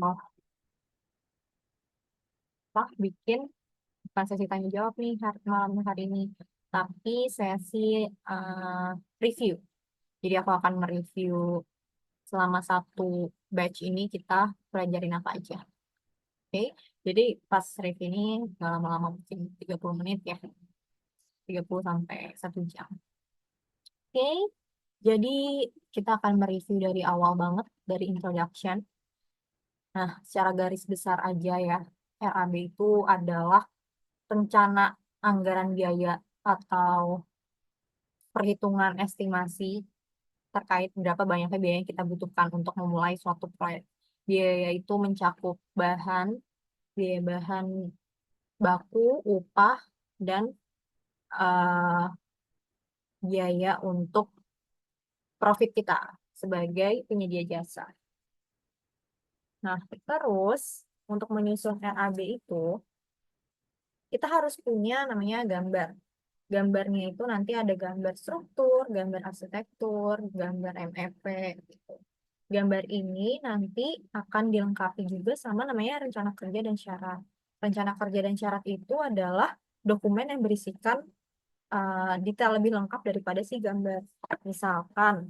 mau apa bikin bukan sesi tanya jawab nih malam hari ini, tapi sesi eh, review. Jadi aku akan mereview selama satu batch ini kita pelajarin apa aja. Oke, jadi pas review ini nggak lama-lama, mungkin 30 menit ya, 30 sampai 1 jam. Oke, jadi kita akan mereview dari awal banget, dari introduction. Nah, secara garis besar aja ya, RAB itu adalah rencana anggaran biaya atau perhitungan estimasi terkait berapa banyaknya biaya yang kita butuhkan untuk memulai suatu proyek. Biaya itu mencakup biaya bahan baku, upah, dan eh, biaya untuk profit kita sebagai penyedia jasa. Nah, terus untuk menyusun RAB itu, kita harus punya namanya gambar. Gambarnya itu nanti ada gambar struktur, gambar arsitektur, gambar MEP, gitu. Gambar ini nanti akan dilengkapi juga sama namanya rencana kerja dan syarat. Rencana kerja dan syarat itu adalah dokumen yang berisikan detail lebih lengkap daripada si gambar. Misalkan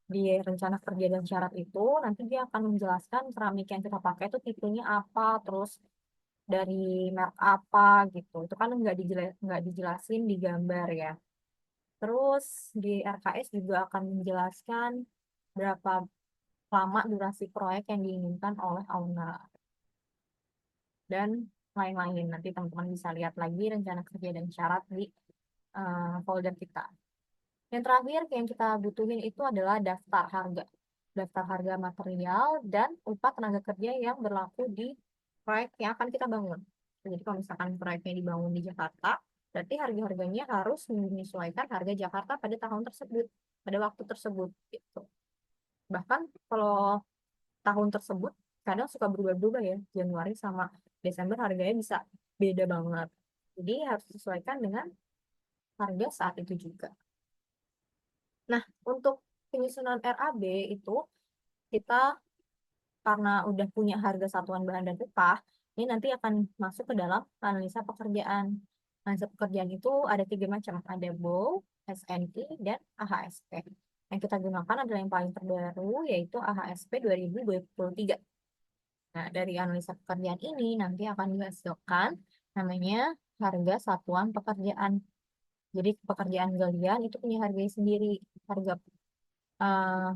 di rencana kerja dan syarat itu nanti dia akan menjelaskan keramik yang kita pakai itu tipenya apa, terus dari merek apa gitu. Itu kan nggak dijelasin di gambar ya. Terus di RKS juga akan menjelaskan berapa lama durasi proyek yang diinginkan oleh owner dan lain-lain. Nanti teman-teman bisa lihat lagi rencana kerja dan syarat di folder kita. Yang terakhir yang kita butuhin itu adalah daftar harga. Daftar harga material dan upah tenaga kerja yang berlaku di proyek yang akan kita bangun. Jadi kalau misalkan proyeknya dibangun di Jakarta, berarti harga-harganya harus menyesuaikan harga Jakarta pada tahun tersebut, pada waktu tersebut gitu. Bahkan kalau tahun tersebut kadang suka berubah-ubah ya. Januari sama Desember harganya bisa beda banget. Jadi harus disesuaikan dengan harga saat itu juga. Nah, untuk penyusunan RAB itu kita karena udah punya harga satuan bahan dan upah, ini nanti akan masuk ke dalam analisa pekerjaan. Analisa pekerjaan itu ada 3 macam, ada BOW, SNI, dan AHSP. Yang kita gunakan adalah yang paling terbaru, yaitu AHSP 2023. Nah, dari analisa pekerjaan ini nanti akan dihasilkan namanya harga satuan pekerjaan. Jadi pekerjaan galian itu punya harganya sendiri. Harga eh,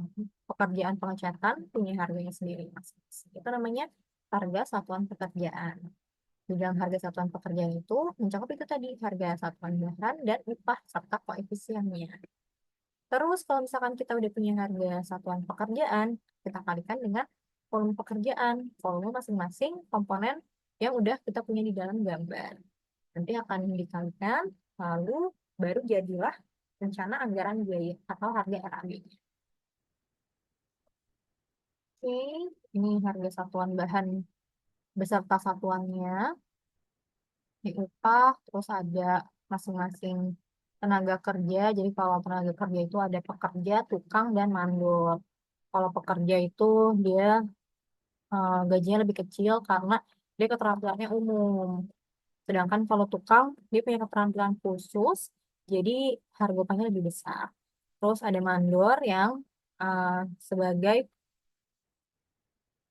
pekerjaan pengecatan punya harganya sendiri masing-masing. Itu namanya harga satuan pekerjaan. Di dalam harga satuan pekerjaan itu mencakup itu tadi harga satuan bahan dan upah serta koefisiennya. Terus kalau misalkan kita udah punya harga satuan pekerjaan, kita kalikan dengan volume pekerjaan, volume masing-masing komponen yang udah kita punya di dalam gambar. Nanti akan dikalikan, lalu baru jadilah rencana anggaran biaya atau harga RAB. Oke, ini harga satuan bahan beserta satuannya, di upah, terus ada masing-masing tenaga kerja. Jadi kalau tenaga kerja itu ada pekerja, tukang, dan mandor. Kalau pekerja itu dia gajinya lebih kecil karena dia keterampilannya umum. Sedangkan kalau tukang, dia punya keterampilan khusus, jadi harga upahnya lebih besar. Terus ada mandor yang uh, sebagai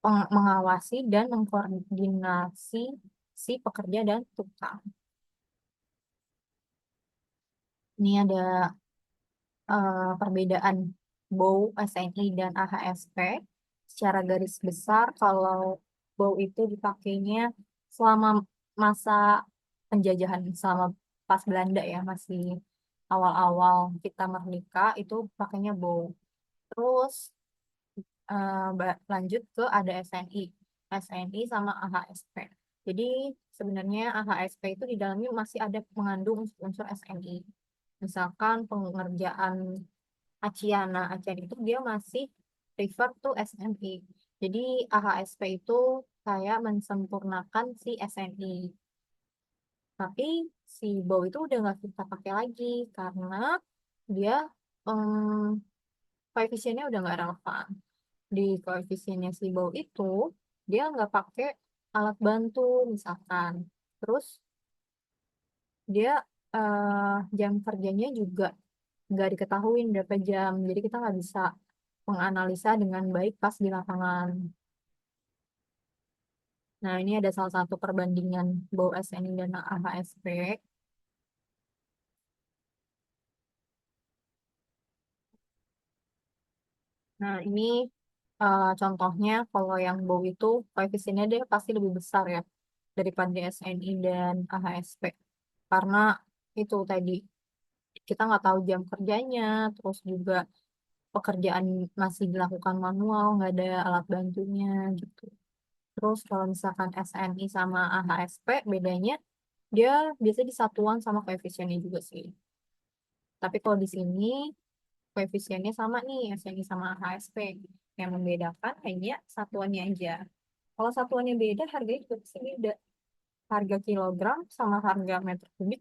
mengawasi dan mengkoordinasi si pekerja dan tukang. Ini ada perbedaan BOW, SNI, dan AHSP. Secara garis besar, kalau BOW itu dipakainya selama masa penjajahan, selama pas Belanda ya, masih awal-awal kita merdeka, itu pakainya BOW. Terus lanjut ke ada SNI. SNI sama AHSP. Jadi sebenarnya AHSP itu di dalamnya masih ada mengandung unsur SNI. Misalkan pengerjaan Aciana. Aciana itu dia masih refer to SNI. Jadi AHSP itu kayak mensempurnakan si SNI. Tapi si BOW itu udah nggak kita pakai lagi karena dia koefisiennya udah nggak relevan. Di koefisiennya si BOW itu dia nggak pakai alat bantu misalkan. Terus dia jam kerjanya juga nggak diketahui berapa jam. Jadi kita nggak bisa menganalisa dengan baik pas di lapangan. Nah, ini ada salah satu perbandingan BAU SNI dan AHSP. Nah, ini contohnya kalau yang BAU itu koefisiennya dia pasti lebih besar ya daripada SNI dan AHSP. Karena itu tadi kita nggak tahu jam kerjanya, terus juga pekerjaan masih dilakukan manual, nggak ada alat bantunya gitu. Terus kalau misalkan SNI sama AHSP bedanya dia biasa di satuan sama koefisiennya juga sih. Tapi kalau di sini koefisiennya sama nih SNI sama AHSP. Yang membedakan hanya satuannya aja. Kalau satuannya beda, harganya juga bisa beda. Harga kilogram sama harga meter kubik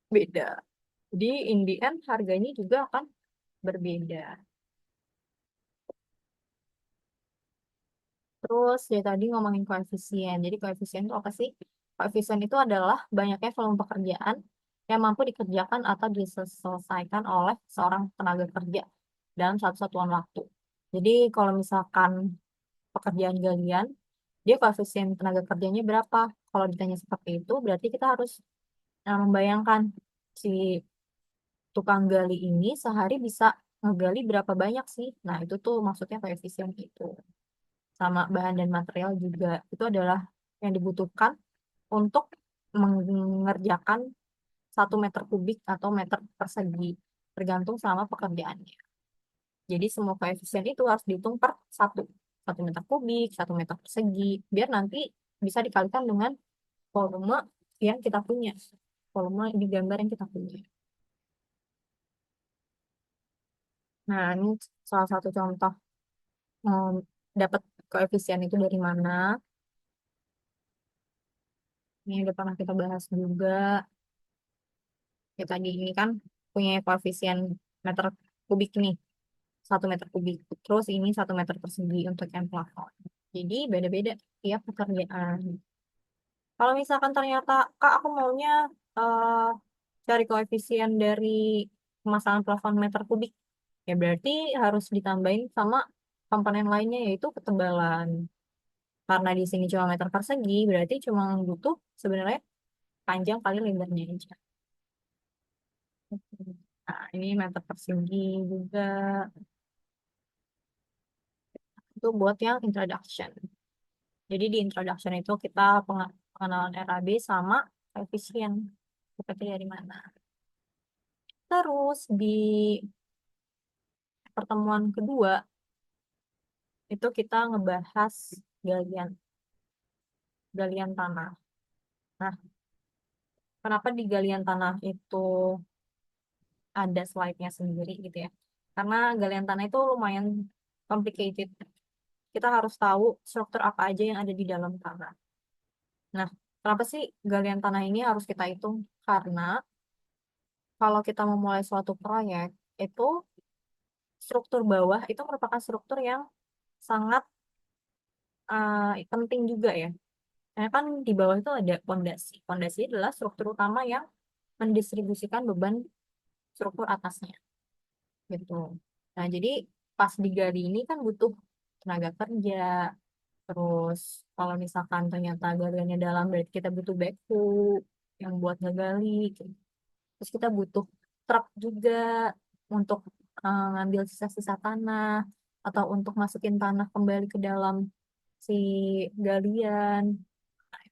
beda. Jadi in the end harganya juga akan berbeda. Terus ya tadi ngomongin koefisien. Jadi koefisien itu apa sih? Koefisien itu adalah banyaknya volume pekerjaan yang mampu dikerjakan atau diselesaikan oleh seorang tenaga kerja dalam satu satuan waktu. Jadi kalau misalkan pekerjaan galian, dia koefisien tenaga kerjanya berapa? Kalau ditanya seperti itu, berarti kita harus membayangkan si tukang gali ini sehari bisa ngegali berapa banyak sih? Nah, itu tuh maksudnya koefisien itu. Sama bahan dan material juga itu adalah yang dibutuhkan untuk mengerjakan 1 meter kubik atau meter persegi tergantung sama pekerjaannya. Jadi semua koefisien itu harus dihitung per 1 meter kubik, 1 meter persegi, biar nanti bisa dikalikan dengan volume yang kita punya, volume di gambar yang kita punya. Nah, ini salah satu contoh um, dapat koefisien itu dari mana. Ini udah pernah kita bahas juga. Ya tadi ini kan punya koefisien meter kubik nih, 1 meter kubik. Terus ini 1 meter persegi untuk yang plafon. Jadi beda-beda tiap pekerjaan. Kalau misalkan ternyata, Kak, aku maunya eh, cari koefisien dari pemasangan plafon meter kubik, ya berarti harus ditambahin sama komponen lainnya yaitu ketebalan. Karena di sini cuma meter persegi, berarti cuma butuh sebenarnya panjang kali lebarnya aja. Nah, ini meter persegi juga. Itu buat yang introduction. Jadi di introduction itu kita pengenalan RAB sama koefisien. Seperti dari mana. Terus di pertemuan kedua itu kita ngebahas galian galian tanah. Nah, kenapa di galian tanah itu ada slide-nya sendiri gitu ya? Karena galian tanah itu lumayan complicated. Kita harus tahu struktur apa aja yang ada di dalam tanah. Nah, kenapa sih galian tanah ini harus kita hitung? Karena kalau kita memulai suatu proyek, itu struktur bawah itu merupakan struktur yang sangat penting juga ya. Karena kan di bawah itu ada pondasi. Pondasi adalah struktur utama yang mendistribusikan beban struktur atasnya, gitu. Nah, jadi pas digali ini kan butuh tenaga kerja. Terus kalau misalkan ternyata galiannya dalam, berarti kita butuh backhoe yang buat ngegali, gitu. Terus kita butuh truk juga untuk ngambil sisa-sisa tanah atau untuk masukin tanah kembali ke dalam si galian.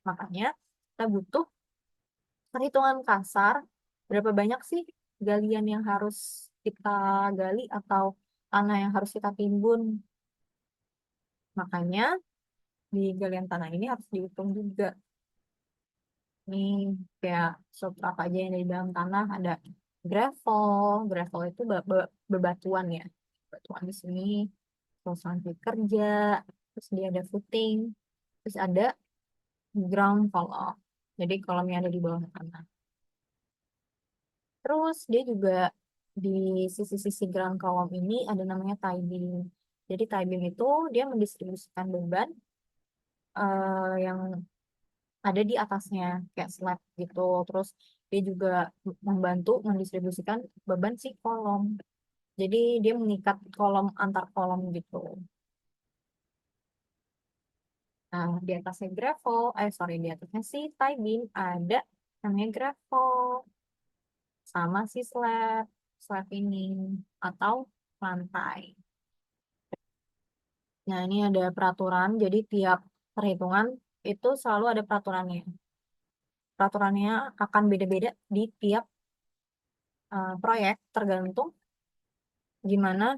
Makanya kita butuh perhitungan kasar berapa banyak sih galian yang harus kita gali atau tanah yang harus kita timbun. Makanya di galian tanah ini harus dihitung juga. Nih kayak struktur apa aja yang ada di dalam tanah, ada gravel. Gravel itu bebatuan ya. Bebatuan di sini, terus lantai kerja, terus dia ada footing, terus ada ground column. Jadi kolom yang ada di bawah tanah. Terus dia juga di sisi-sisi ground column ini ada namanya tie beam. Jadi tie beam itu dia mendistribusikan beban yang ada di atasnya kayak slab gitu. Terus dia juga membantu mendistribusikan beban si kolom. Jadi dia mengikat kolom antar kolom gitu. Nah, di atasnya gravel, sorry, di atasnya si tie beam ada namanya gravel sama si slab, slab ini atau lantai. Nah, ini ada peraturan, jadi tiap perhitungan itu selalu ada peraturannya. Peraturannya akan beda-beda di tiap proyek, tergantung gimana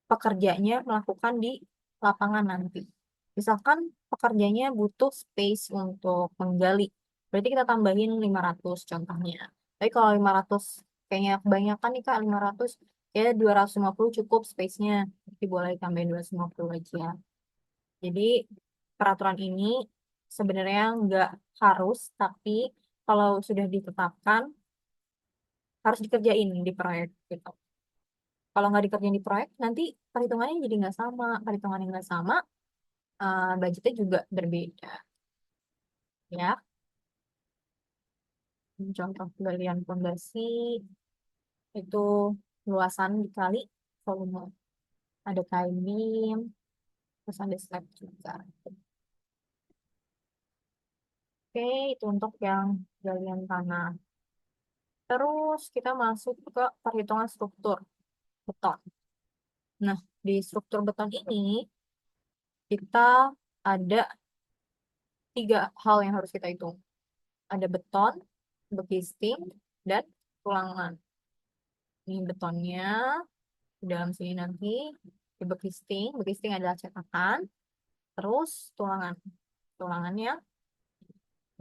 pekerjanya melakukan di lapangan nanti. Misalkan pekerjanya butuh space untuk menggali, berarti kita tambahin 500 contohnya. Tapi kalau 500 kayaknya kebanyakan nih Kak, 500 ya 250 cukup space-nya. Jadi boleh tambahin 250 aja. Jadi peraturan ini sebenarnya nggak harus, tapi kalau sudah ditetapkan harus dikerjain di proyek gitu. Kalau nggak dikerjain di proyek, nanti perhitungannya jadi nggak sama. Perhitungannya nggak sama, budgetnya juga berbeda. Ya, contoh galian fondasi itu luasan dikali volume. Ada kain beam, terus ada slab juga. Oke, itu untuk yang galian tanah. Terus kita masuk ke perhitungan struktur beton. Nah, di struktur beton ini kita ada tiga hal yang harus kita hitung. Ada beton, bekisting, dan tulangan. Ini betonnya di dalam sini nanti di bekisting. Bekisting adalah cetakan. Terus tulangan. Tulangannya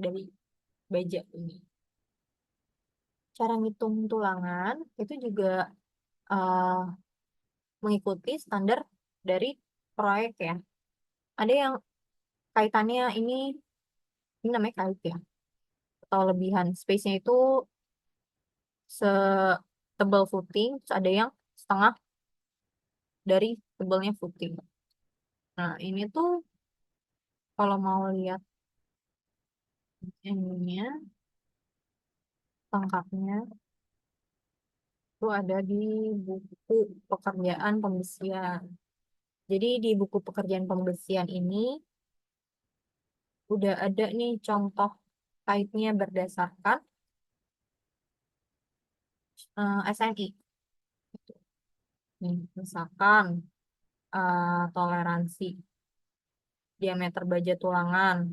dari baja ini. Cara ngitung tulangan itu juga eh, mengikuti standar dari proyek ya. Ada yang kaitannya ini namanya kait ya. Atau lebihan. Space-nya itu setebal footing. Terus ada yang setengah dari tebalnya footing. Nah, ini tuh kalau mau lihat ininya, lengkapnya, itu ada di buku pekerjaan pembesian. Jadi di buku pekerjaan pembesian ini udah ada nih contoh kaitnya berdasarkan SNI. Nih, misalkan toleransi diameter baja tulangan.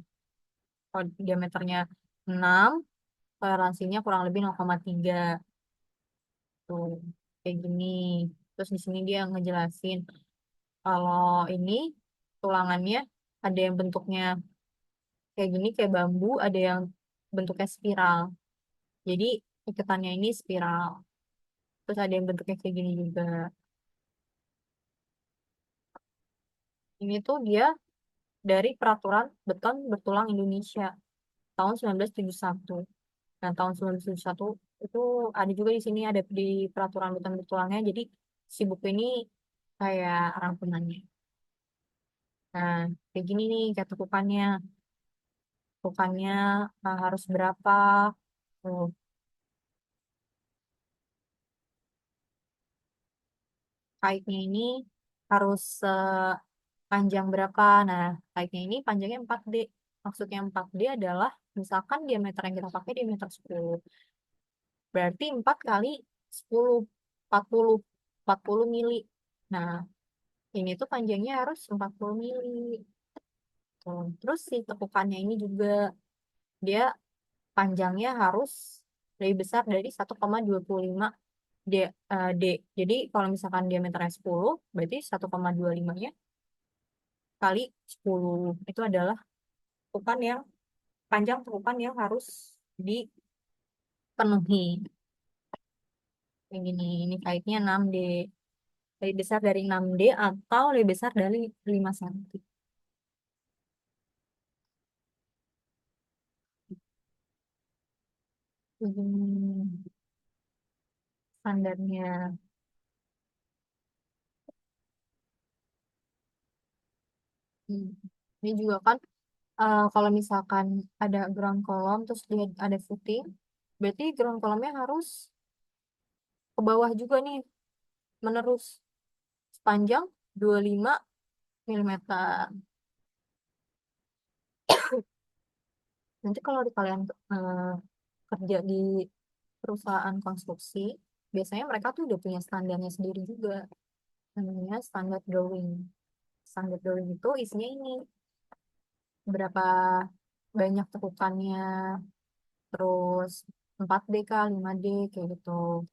Kalau diameternya 6, toleransinya kurang lebih 0,3. Tuh, kayak gini. Terus di sini dia ngejelasin kalau ini tulangannya ada yang bentuknya kayak gini kayak bambu, ada yang bentuknya spiral. Jadi ikatannya ini spiral. Terus ada yang bentuknya kayak gini juga. Ini tuh dia dari Peraturan Beton Bertulang Indonesia tahun 1971. Nah, tahun 1971 itu ada juga di sini ada di Peraturan Beton Bertulangnya. Jadi si buku ini kayak rangkumannya. Nah, kayak gini nih kayak tukukannya. Tukukannya harus berapa? Tuh, kaitnya ini harus panjang berapa? Nah, kaitnya ini panjangnya 4D. Maksudnya 4D adalah misalkan diameter yang kita pakai diameter 10. Berarti 4 kali 10, 40, 40 mili. Nah, ini tuh panjangnya harus 40 mili. Tuh. Terus si tekukannya ini juga dia panjangnya harus lebih besar dari 1,25 D, D. Jadi kalau misalkan diameternya 10, berarti 1,25-nya kali 10 itu adalah tekukan yang panjang tekukan yang harus dipenuhi. Yang ini kaitnya 6D. Lebih besar dari 6D atau lebih besar dari 5 cm. Hmm, standarnya. Hmm. Ini juga kan Kalau misalkan ada ground column terus dia ada footing, berarti ground column-nya harus ke bawah juga nih, menerus sepanjang 25 milimeter. Nanti kalau di kalian kerja di perusahaan konstruksi, biasanya mereka tuh udah punya standarnya sendiri juga, namanya standar drawing. Standar drawing itu isinya ini, berapa banyak tekukannya, terus 4D kah, 5D, kayak gitu.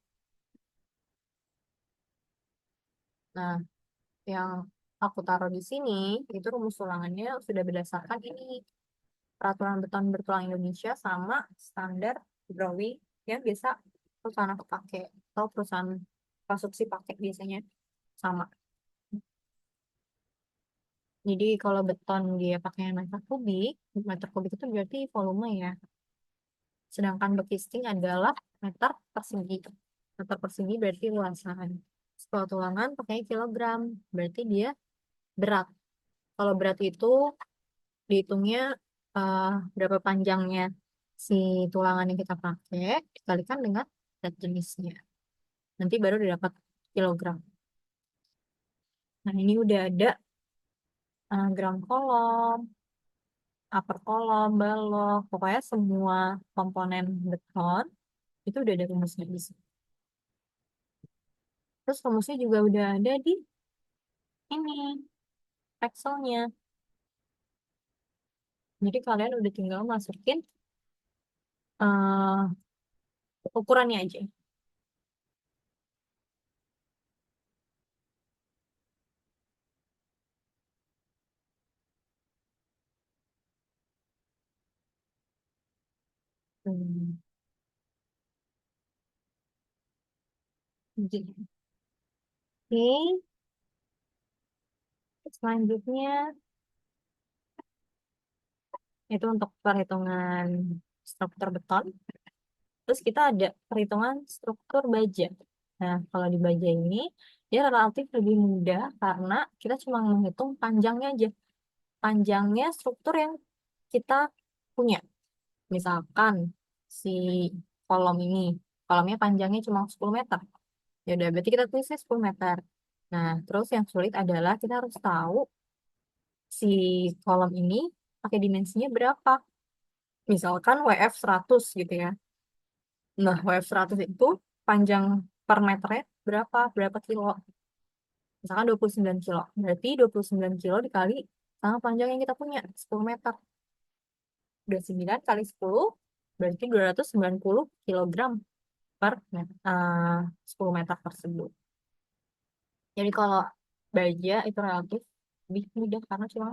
Nah, yang aku taruh di sini, itu rumus ulangannya sudah berdasarkan ini, peraturan beton bertulang Indonesia sama standar drawing yang biasa perusahaan aku pakai, atau perusahaan konstruksi pakai biasanya sama. Jadi kalau beton dia pakai meter kubik itu berarti volume ya. Sedangkan bekisting adalah meter persegi. Meter persegi berarti luasan. Kalau tulangan pakai kilogram, berarti dia berat. Kalau berat itu dihitungnya eh, berapa panjangnya si tulangan yang kita pakai dikalikan dengan berat jenisnya. Nanti baru didapat kilogram. Nah, ini udah ada ground column, upper column, balok, pokoknya semua komponen beton itu udah ada rumusnya di sini. Terus rumusnya juga udah ada di ini, Excelnya. Jadi kalian udah tinggal masukin eh ukurannya aja. Hmm. Oke, selanjutnya itu untuk perhitungan struktur beton. Terus kita ada perhitungan struktur baja. Nah, kalau di baja ini, dia relatif lebih mudah karena kita cuma menghitung panjangnya aja. Panjangnya struktur yang kita punya. Misalkan si kolom ini, kolomnya panjangnya cuma 10 meter. Ya udah, berarti kita tulisnya 10 meter. Nah, terus yang sulit adalah kita harus tahu si kolom ini pakai dimensinya berapa. Misalkan WF 100 gitu ya. Nah, WF 100 itu panjang per meternya berapa? Berapa kilo? Misalkan 29 kilo. Berarti 29 kilo dikali sama panjang yang kita punya, 10 meter. 29 kali 10, berarti 290 kilogram per meter, 10 meter tersebut. Jadi kalau baja itu relatif lebih mudah karena cuma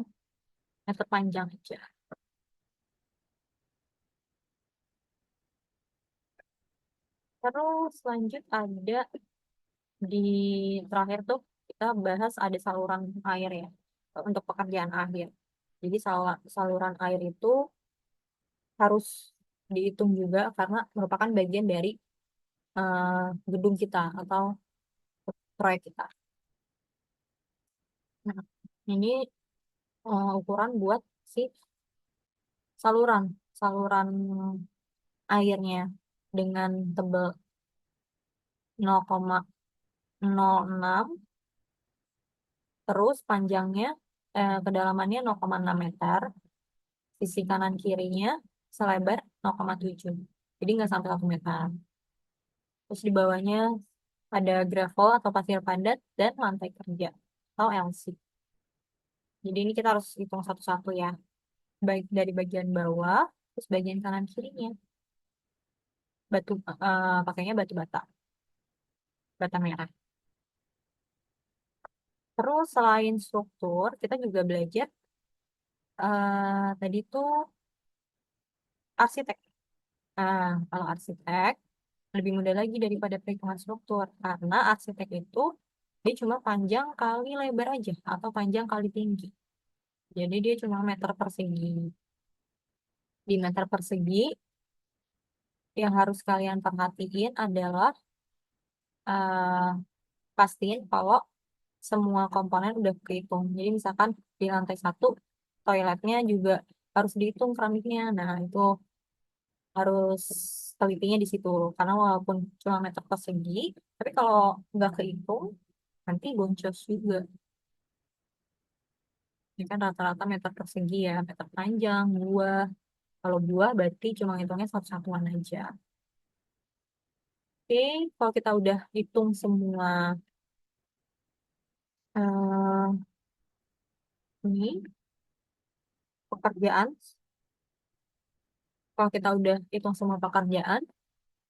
meter panjang aja. Terus lanjut ada di terakhir tuh kita bahas ada saluran air ya untuk pekerjaan akhir. Jadi saluran air itu harus dihitung juga karena merupakan bagian dari eh, gedung kita atau proyek kita. Nah, ini ukuran buat si saluran saluran airnya dengan tebal 0,06, terus panjangnya kedalamannya 0,6 meter, sisi kanan kirinya selebar 0,7. Jadi nggak sampai 1 meter. Terus di bawahnya ada gravel atau pasir padat dan lantai kerja atau LC. Jadi ini kita harus hitung satu-satu ya. Baik dari bagian bawah, terus bagian kanan kirinya. Pakainya batu bata, bata merah. Terus selain struktur, kita juga belajar tadi tuh arsitek. Nah, kalau arsitek lebih mudah lagi daripada perhitungan struktur karena arsitek itu dia cuma panjang kali lebar aja atau panjang kali tinggi. Jadi dia cuma meter persegi. Di meter persegi yang harus kalian perhatiin adalah eh, pastiin kalau semua komponen udah kehitung. Jadi misalkan di lantai 1 toiletnya juga harus dihitung keramiknya. Nah, itu harus telitinya di situ. Karena walaupun cuma meter persegi, tapi kalau nggak kehitung, nanti boncos juga. Ini kan rata-rata meter persegi ya, meter panjang, buah. Kalau buah berarti cuma hitungnya satu-satuan aja. Oke, kalau kita udah hitung semua eh, ini pekerjaan, kalau kita udah hitung semua pekerjaan,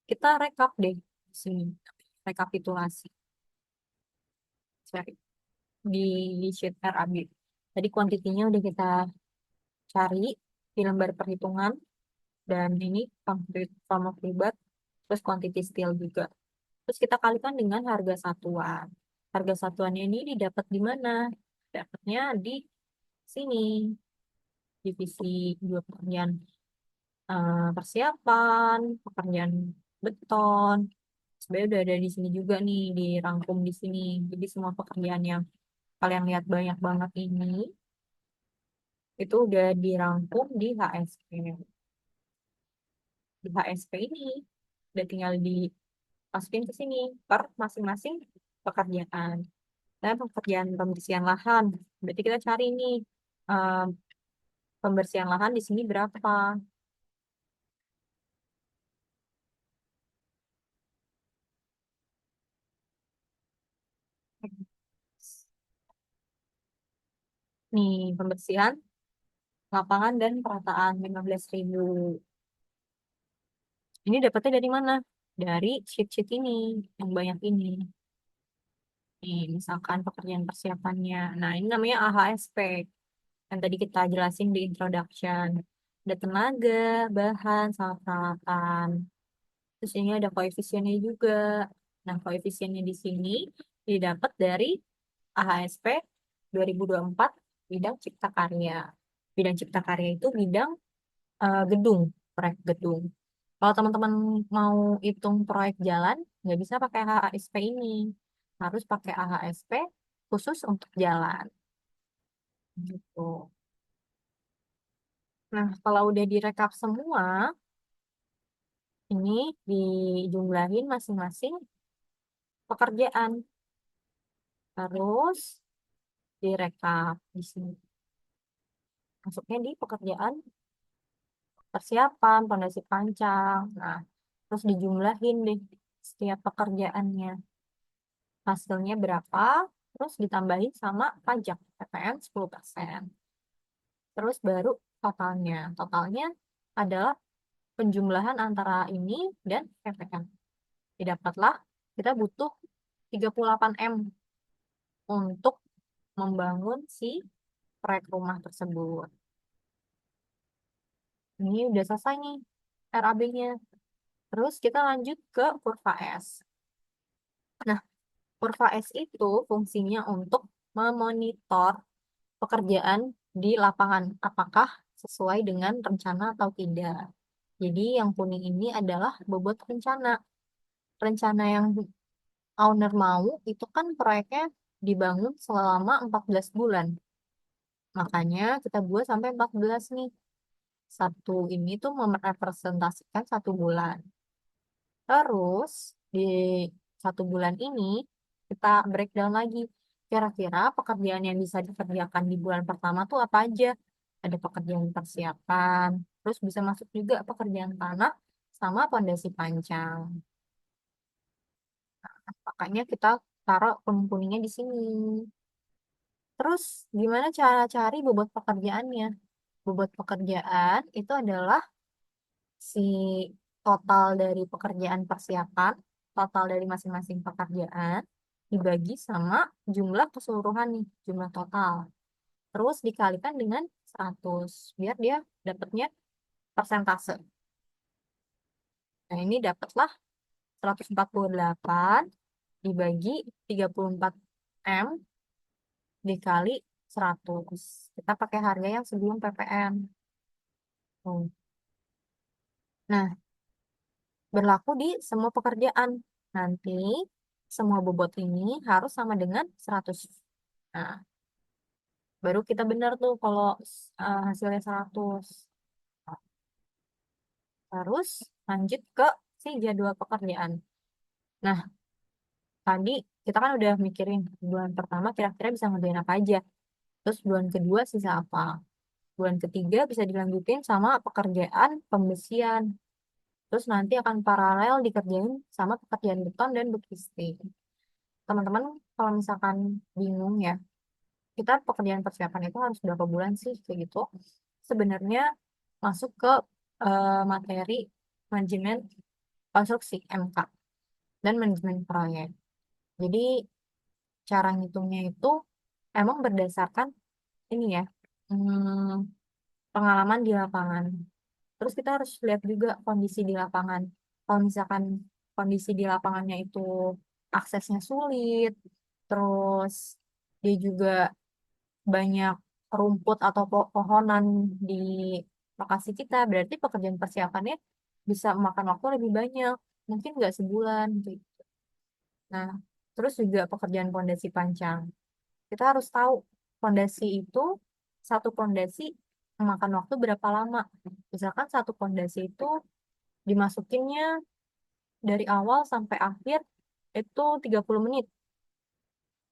kita rekap deh di sini, rekapitulasi. Sorry, di sheet RAB. Tadi kuantitinya udah kita cari di lembar perhitungan dan ini form of ribat, terus quantity still juga. Terus kita kalikan dengan harga satuan. Harga satuannya ini didapat di mana? Dapatnya di sini, divisi dua pekerjaan persiapan, pekerjaan beton. Sebenarnya udah ada di sini juga nih, dirangkum di sini. Jadi semua pekerjaan yang kalian lihat banyak banget ini, itu udah dirangkum di HSP. Di HSP ini, udah tinggal dimasukin ke sini, per masing-masing pekerjaan. Dan pekerjaan pembersihan lahan. Berarti kita cari nih, eh, pembersihan lahan di sini berapa. Nih, pembersihan lapangan dan perataan 15.000. Ini dapatnya dari mana? Dari sheet-sheet ini, yang banyak ini. Nih, misalkan pekerjaan persiapannya. Nah, ini namanya AHSP. Yang tadi kita jelasin di introduction. Ada tenaga, bahan, sama peralatan. Terus ini ada koefisiennya juga. Nah, koefisiennya di sini didapat dari AHSP 2024 bidang cipta karya. Bidang cipta karya itu bidang gedung, proyek gedung. Kalau teman-teman mau hitung proyek jalan, nggak bisa pakai HHSP ini. Harus pakai AHSP khusus untuk jalan. Gitu. Nah, kalau udah direkap semua, ini dijumlahin masing-masing pekerjaan. Terus direkap di sini. Masuknya di pekerjaan persiapan, pondasi pancang. Nah, terus dijumlahin deh setiap pekerjaannya. Hasilnya berapa, terus ditambahin sama pajak PPN 10%. Terus baru totalnya. Totalnya adalah penjumlahan antara ini dan PPN. Didapatlah kita butuh 38 M untuk membangun si proyek rumah tersebut. Ini udah selesai nih RAB-nya. Terus kita lanjut ke kurva S. Nah, kurva S itu fungsinya untuk memonitor pekerjaan di lapangan, apakah sesuai dengan rencana atau tidak. Jadi yang kuning ini adalah bobot rencana. Rencana yang owner mau itu kan proyeknya dibangun selama 14 bulan. Makanya kita buat sampai 14 nih. Satu ini tuh merepresentasikan 1 bulan. Terus di 1 bulan ini kita breakdown lagi. Kira-kira pekerjaan yang bisa dikerjakan di bulan pertama tuh apa aja? Ada pekerjaan persiapan, terus bisa masuk juga pekerjaan tanah sama pondasi pancang. Makanya kita taruh kuning-kuningnya di sini. Terus gimana cara cari bobot pekerjaannya? Bobot pekerjaan itu adalah si total dari pekerjaan persiapan, total dari masing-masing pekerjaan, dibagi sama jumlah keseluruhan nih, jumlah total. Terus dikalikan dengan 100, biar dia dapatnya persentase. Nah, ini dapatlah 148 dibagi 34 M dikali 100. Kita pakai harga yang sebelum PPN. Tuh. Nah, berlaku di semua pekerjaan. Nanti semua bobot ini harus sama dengan 100. Nah, Baru kita benar tuh kalau hasilnya 100. Terus lanjut ke si jadwal pekerjaan. Nah, tadi kita kan udah mikirin bulan pertama kira-kira bisa ngerjain apa aja. Terus bulan kedua sisa apa. Bulan ketiga bisa dilanjutin sama pekerjaan pembersihan. Terus nanti akan paralel dikerjain sama pekerjaan beton dan bukisting. Teman-teman kalau misalkan bingung ya, kita pekerjaan persiapan itu harus berapa bulan sih kayak gitu. Sebenarnya masuk ke materi manajemen konstruksi MK dan manajemen proyek. Jadi cara ngitungnya itu emang berdasarkan ini ya, hmm, pengalaman di lapangan. Terus kita harus lihat juga kondisi di lapangan. Kalau misalkan kondisi di lapangannya itu aksesnya sulit, terus dia juga banyak rumput atau pohonan di lokasi kita, berarti pekerjaan persiapannya bisa memakan waktu lebih banyak, mungkin nggak sebulan gitu. Nah, terus juga pekerjaan pondasi pancang. Kita harus tahu pondasi itu satu pondasi memakan waktu berapa lama. Misalkan satu pondasi itu dimasukinnya dari awal sampai akhir itu 30 menit.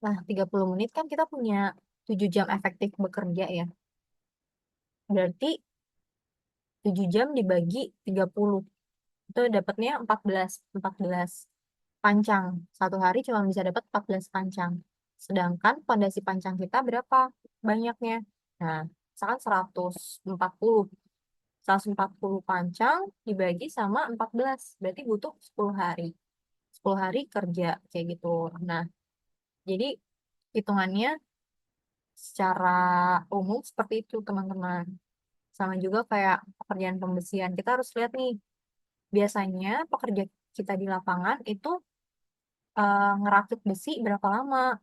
Nah, 30 menit kan kita punya 7 jam efektif bekerja ya. Berarti 7 jam dibagi 30. Itu dapatnya 14 pancang. Satu hari cuma bisa dapat 14 pancang. Sedangkan pondasi pancang kita berapa banyaknya? Nah, misalkan 140. 140 pancang dibagi sama 14. Berarti butuh 10 hari. 10 hari kerja kayak gitu. Nah, jadi hitungannya secara umum seperti itu, teman-teman. Sama juga kayak pekerjaan pembersihan. Kita harus lihat nih, biasanya pekerja kita di lapangan itu ngerakit besi berapa lama?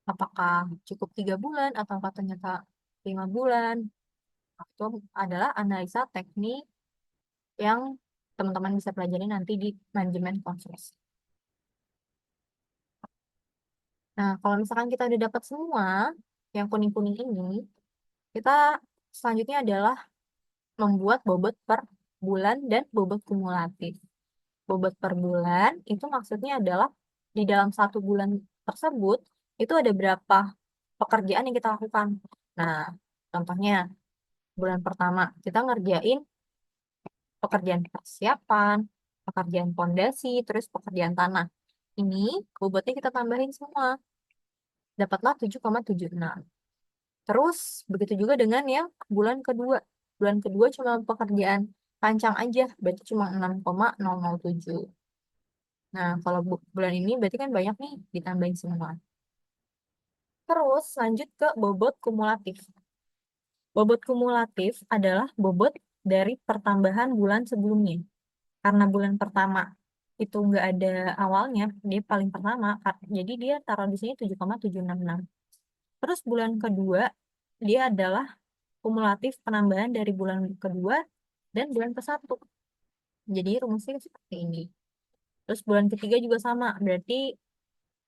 Apakah cukup 3 bulan atau ternyata 5 bulan? Itu adalah analisa teknik yang teman-teman bisa pelajari nanti di manajemen konstruksi. Nah, kalau misalkan kita udah dapat semua yang kuning-kuning ini, kita selanjutnya adalah membuat bobot per bulan dan bobot kumulatif. Bobot per bulan itu maksudnya adalah di dalam 1 bulan tersebut itu ada berapa pekerjaan yang kita lakukan. Nah, contohnya bulan pertama kita ngerjain pekerjaan persiapan, pekerjaan pondasi, terus pekerjaan tanah. Ini bobotnya kita tambahin semua, dapatlah 7,76. Terus begitu juga dengan yang bulan kedua. Bulan kedua cuma pekerjaan pancang aja, berarti cuma 6,007. Nah, kalau bulan ini berarti kan banyak nih ditambahin semua. Terus lanjut ke bobot kumulatif. Bobot kumulatif adalah bobot dari pertambahan bulan sebelumnya. Karena bulan pertama itu nggak ada awalnya, dia paling pertama, jadi dia taruh di sini 7,766. Terus bulan kedua, dia adalah kumulatif penambahan dari bulan kedua dan bulan ke satu. Jadi rumusnya seperti ini. Terus bulan ketiga juga sama, berarti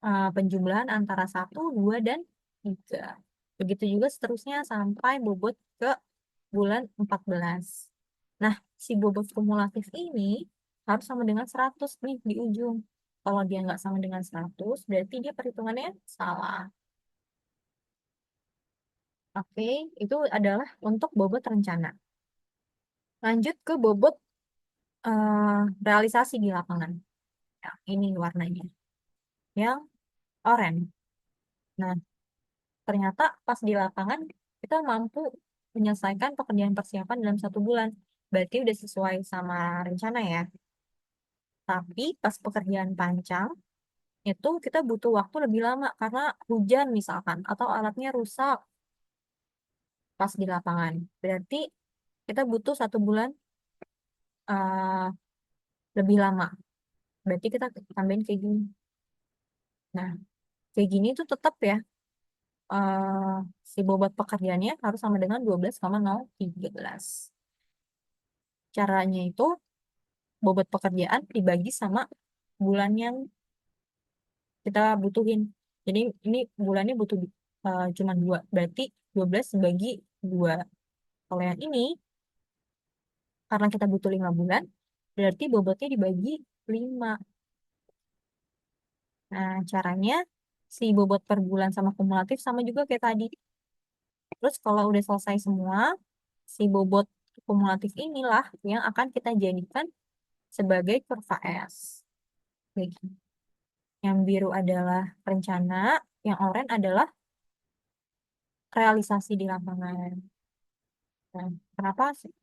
penjumlahan antara 1, 2, dan 3. Begitu juga seterusnya sampai bobot ke bulan 14. Nah, si bobot kumulatif ini harus sama dengan 100 nih di ujung. Kalau dia nggak sama dengan 100, berarti dia perhitungannya salah. Oke, itu adalah untuk bobot rencana. Lanjut ke bobot realisasi di lapangan. Ya, ini warnanya. Yang oranye. Nah, ternyata pas di lapangan kita mampu menyelesaikan pekerjaan persiapan dalam 1 bulan. Berarti udah sesuai sama rencana ya. Tapi pas pekerjaan pancang itu kita butuh waktu lebih lama karena hujan misalkan atau alatnya rusak pas di lapangan. Berarti kita butuh 1 bulan eh, lebih lama. Berarti kita tambahin kayak gini. Nah, kayak gini tuh tetap ya eh, si bobot pekerjaannya harus sama dengan 12,013. Caranya itu bobot pekerjaan dibagi sama bulan yang kita butuhin. Jadi ini bulannya butuh cuma dua. Berarti 12 bagi dua. Kalau yang ini, karena kita butuh 5 bulan, berarti bobotnya dibagi 5. Nah, caranya si bobot per bulan sama kumulatif sama juga kayak tadi. Terus kalau udah selesai semua, si bobot kumulatif inilah yang akan kita jadikan sebagai kurva S. Begitu. Yang biru adalah rencana, yang oranye adalah realisasi di lapangan. Nah, kenapa sih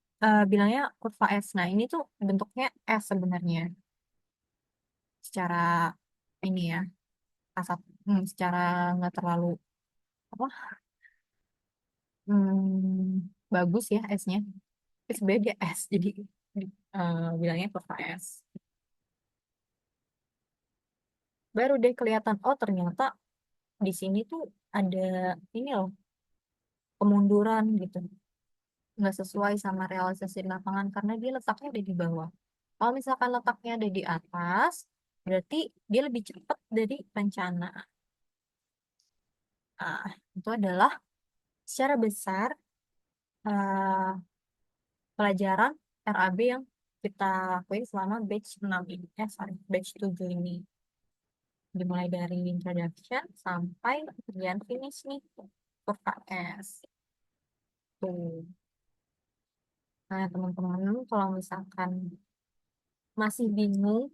bilangnya kurva S? Nah, ini tuh bentuknya S sebenarnya. Secara ini ya, kasat, secara nggak terlalu apa bagus ya S-nya. Tapi sebenarnya dia S, jadi bilangnya kurva S. Baru deh kelihatan, oh ternyata di sini tuh ada ini loh, kemunduran gitu. Nggak sesuai sama realisasi di lapangan karena dia letaknya ada di bawah. Kalau misalkan letaknya ada di atas, berarti dia lebih cepat dari rencana. Ah, itu adalah secara besar eh, pelajaran RAB yang kita lakuin selama batch 6 ini, sorry, batch 7 ini. Dimulai dari introduction sampai bagian finish nih, ke KS. Tuh. Nah, teman-teman, kalau misalkan masih bingung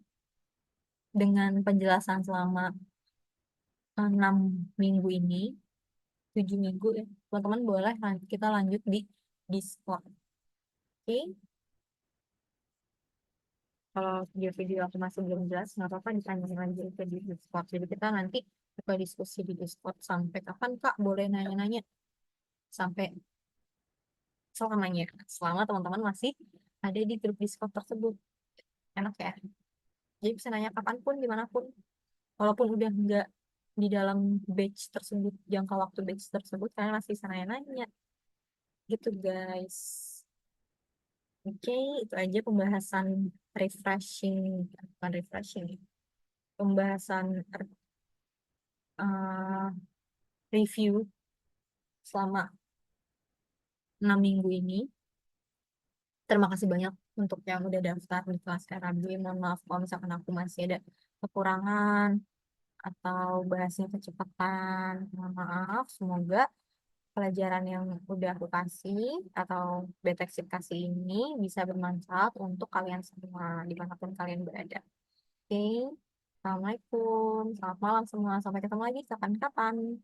dengan penjelasan selama 6 minggu ini, 7 minggu ya, teman-teman boleh kita lanjut di Discord. Oke, kalau video-video aku masih belum jelas, nggak apa-apa ditanyain lagi ke di Discord. Jadi kita nanti buka diskusi di Discord sampai kapan Kak boleh nanya-nanya? Sampai selamanya. Selama teman-teman masih ada di grup Discord tersebut. Enak ya? Jadi bisa nanya kapanpun, dimanapun. Walaupun udah nggak di dalam batch tersebut, jangka waktu batch tersebut, kalian masih bisa nanya-nanya. Gitu guys. Oke, itu aja pembahasan refreshing, bukan refreshing, ya. Pembahasan eh, review selama 6 minggu ini. Terima kasih banyak untuk yang udah daftar di kelas RAB. Mohon maaf kalau misalkan aku masih ada kekurangan atau bahasnya kecepatan. Mohon maaf. Semoga pelajaran yang udah aku kasih atau deteksi kasih ini bisa bermanfaat untuk kalian semua dimanapun kalian berada. Oke, Assalamualaikum. Selamat malam semua. Sampai ketemu lagi kapan-kapan.